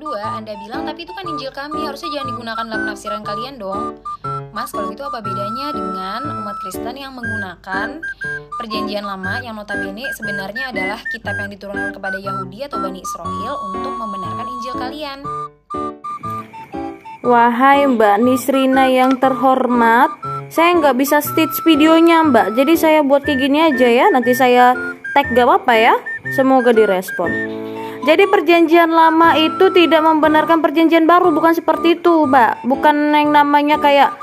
kedua, Anda bilang, tapi itu kan Injil kami, harusnya jangan digunakan dalam penafsiran kalian dong. Mas, kalau gitu apa bedanya dengan umat Kristen yang menggunakan Perjanjian Lama yang notabene sebenarnya adalah kitab yang diturunkan kepada Yahudi atau Bani Israel untuk membenarkan Injil kalian? Wahai Mbak Nisrina yang terhormat, saya nggak bisa stitch videonya Mbak, jadi saya buat kayak gini aja ya. Nanti saya tag, gak apa-apa ya. Semoga direspon. Jadi perjanjian lama itu tidak membenarkan perjanjian baru, bukan seperti itu Mbak. Bukan yang namanya kayak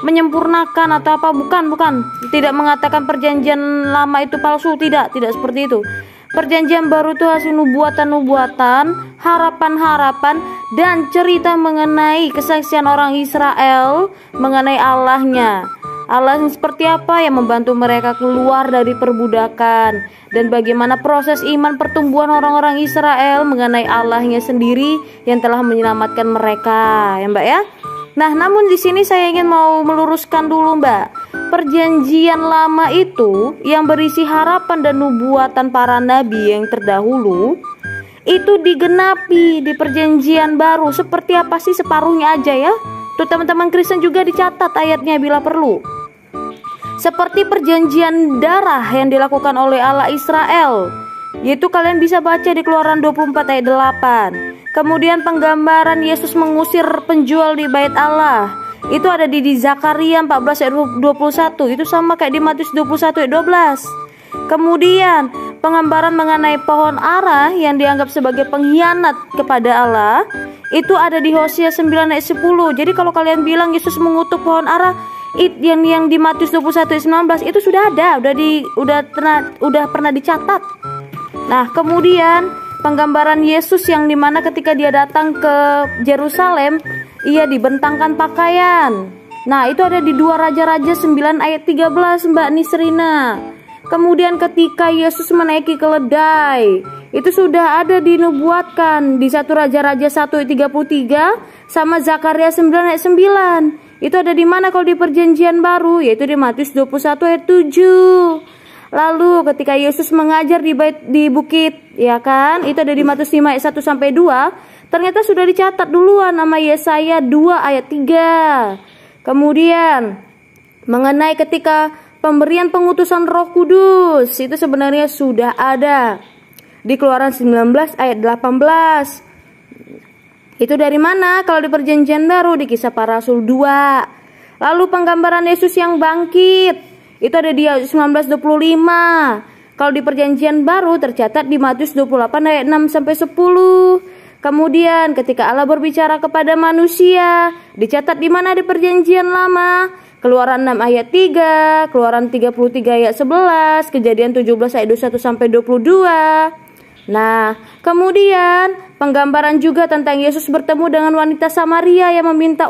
menyempurnakan atau apa, bukan. Tidak mengatakan perjanjian lama itu palsu, tidak seperti itu. Perjanjian baru itu hasil nubuatan-nubuatan, harapan-harapan, dan cerita mengenai kesaksian orang Israel mengenai Allahnya. Allah yang seperti apa yang membantu mereka keluar dari perbudakan, dan bagaimana proses iman pertumbuhan orang-orang Israel mengenai Allahnya sendiri yang telah menyelamatkan mereka, ya Mbak ya. Nah, namun di sini saya ingin mau meluruskan dulu Mbak. Perjanjian lama itu yang berisi harapan dan nubuatan para nabi yang terdahulu itu digenapi di perjanjian baru. Seperti apa sih? Separuhnya aja ya. Tuh teman-teman Kristen juga dicatat ayatnya bila perlu. Seperti perjanjian darah yang dilakukan oleh Allah Israel, yaitu kalian bisa baca di Keluaran 24 ayat 8. Kemudian penggambaran Yesus mengusir penjual di bait Allah, itu ada di Zakaria 14 ayat 21. Itu sama kayak di Matius 21 ayat 12. Kemudian penggambaran mengenai pohon ara yang dianggap sebagai pengkhianat kepada Allah, itu ada di Hosea 9 ayat 10. Jadi kalau kalian bilang Yesus mengutuk pohon ara, yang di Matius 21 ayat 19 itu sudah ada, udah pernah dicatat. Nah, kemudian penggambaran Yesus yang dimana ketika dia datang ke Yerusalem, ia dibentangkan pakaian. Nah, itu ada di 2 Raja-Raja 9 ayat 13 Mbak Nisrina. Kemudian ketika Yesus menaiki keledai, itu sudah ada dinubuatkan di 1 Raja-Raja 1 ayat 33 sama Zakaria 9 ayat 9. Itu ada di mana kalau di perjanjian baru, yaitu di Matius 21 ayat 7. Lalu ketika Yesus mengajar di bukit, ya kan? Itu ada di Matius 5 ayat 1 sampai 2. Ternyata sudah dicatat duluan nama Yesaya 2 ayat 3. Kemudian mengenai ketika pemberian pengutusan Roh Kudus, itu sebenarnya sudah ada di Keluaran 19 ayat 18. Itu dari mana? Kalau di perjanjian baru di Kisah Para Rasul 2. Lalu penggambaran Yesus yang bangkit, itu ada di 19:25. Kalau di perjanjian baru tercatat di Matius 28 ayat 6 sampai 10. Kemudian ketika Allah berbicara kepada manusia, dicatat di mana di perjanjian lama? Keluaran 6 ayat 3, Keluaran 33 ayat 11, Kejadian 17 ayat 21 sampai 22. Nah, kemudian penggambaran juga tentang Yesus bertemu dengan wanita Samaria yang meminta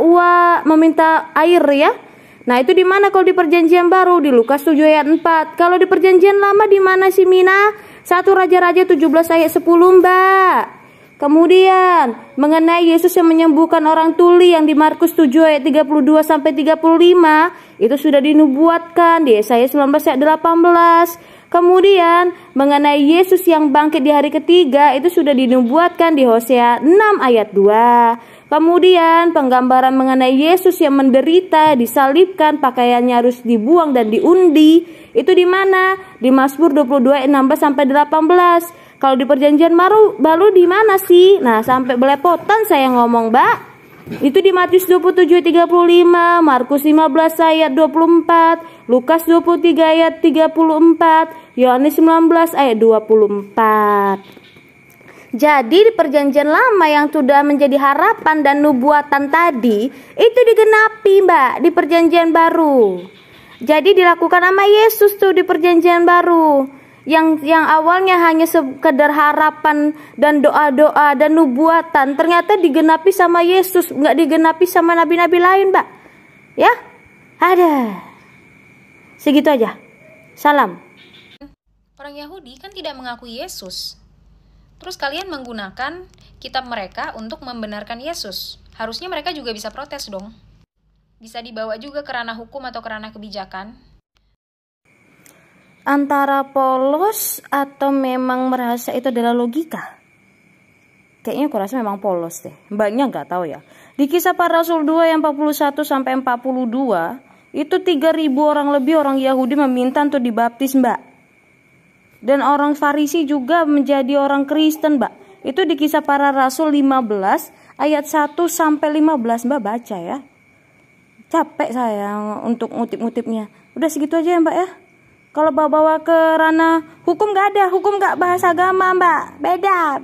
air ya. Nah, itu di mana kalau di perjanjian baru? Di Lukas 7 ayat 4. Kalau di perjanjian lama di mana sih Mina? 1 Raja-Raja 17 ayat 10 Mbak. Kemudian mengenai Yesus yang menyembuhkan orang tuli yang di Markus 7 ayat 32 sampai 35, itu sudah dinubuatkan di Yesaya 19 ayat 18. Kemudian mengenai Yesus yang bangkit di hari ketiga, itu sudah dinubuatkan di Hosea 6 ayat 2. Kemudian penggambaran mengenai Yesus yang menderita, disalibkan, pakaiannya harus dibuang dan diundi, itu di mana? Di Mazmur 22 ayat 16 sampai 18. Kalau di perjanjian baru di mana sih? Nah, sampai belepotan saya ngomong, Mbak. Itu di Matius 27 ayat 35, Markus 15 ayat 24, Lukas 23 ayat 34, Yohanes 19 ayat 24. Jadi di perjanjian lama yang sudah menjadi harapan dan nubuatan tadi, itu digenapi Mbak di perjanjian baru. Jadi dilakukan sama Yesus tuh di perjanjian baru. Yang awalnya hanya sekedar harapan dan doa-doa dan nubuatan, ternyata digenapi sama Yesus, nggak digenapi sama nabi-nabi lain, Mbak. Ya, ada. Segitu aja. Salam. Orang Yahudi kan tidak mengakui Yesus. Terus kalian menggunakan kitab mereka untuk membenarkan Yesus. Harusnya mereka juga bisa protes dong. Bisa dibawa juga ke ranah hukum atau ke ranah kebijakan. Antara polos atau memang merasa itu adalah logika. Kayaknya aku rasa memang polos deh. Mbaknya nggak tahu ya. Di Kisah Para Rasul 2 yang 41 sampai 42, itu 3.000 orang lebih orang Yahudi meminta untuk dibaptis, Mbak. Dan orang Farisi juga menjadi orang Kristen, Mbak. Itu di Kisah Para Rasul 15 ayat 1 sampai 15, Mbak baca ya. Capek saya untuk ngutip-ngutipnya. Udah segitu aja ya, Mbak ya. Kalau bawa-bawa ke ranah hukum nggak ada, hukum nggak bahas agama, Mbak. Beda.